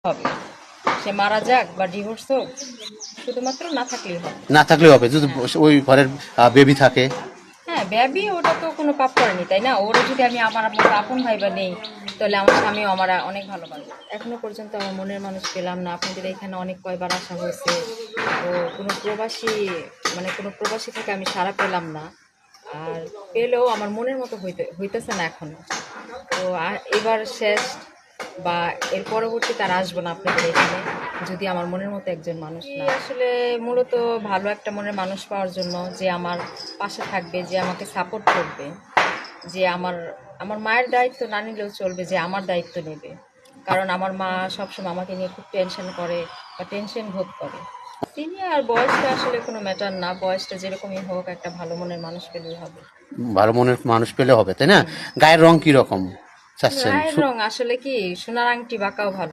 হবে, সে মারা যাক বা ডিভোর্স হোক, শুধুমাত্র না থাকলেও হবে যদি ওই ঘরের বেবি থাকে। হ্যাঁ, বেবি ওটা তো কোনো পাপ করেনি, তাই না? ওরা যদি আমি আমার মতো আপন ভাইবা নেই, তাহলে আমার স্বামীও আমার অনেক ভালোবাসে। এখনো পর্যন্ত আমার মনের মানুষ পেলাম না। আপনাদের এখানে অনেক কয়বার আসা হয়েছে, তো কোনো প্রবাসী থেকে আমি সাড়া পেলাম না। আর পেলেও আমার মনের মতো হইতেছে না এখনো। তো এবার শেষ, বা এর পরবর্তীতে আর আসবো না আপনাদের এখানে, যদি আমার মনের মতো একজন মানুষ না আসলে। মূলত ভালো একটা মনের মানুষ পাওয়ার জন্য, যে আমার পাশে থাকবে, যে আমাকে সাপোর্ট করবে, যে আমার আমার মায়ের দায়িত্ব না নিলেও চলবে, যে আমার দায়িত্ব নেবে। কারণ আমার মা সবসময় আমাকে নিয়ে খুব টেনশন করে বা টেনশন ভোগ করে। সিনিয়র বয়সটা আসলে কোনো ম্যাটার না, বয়সটা যেরকমই হোক, একটা ভালো মনের মানুষ পেলেই হবে। ভালো মনের মানুষ পেলে হবে, তাই না? গায়ের রং কি রকম চাচ্ছেন? গায়ের রং আসলে কি, সোনার আংটি বাঁকাও ভালো।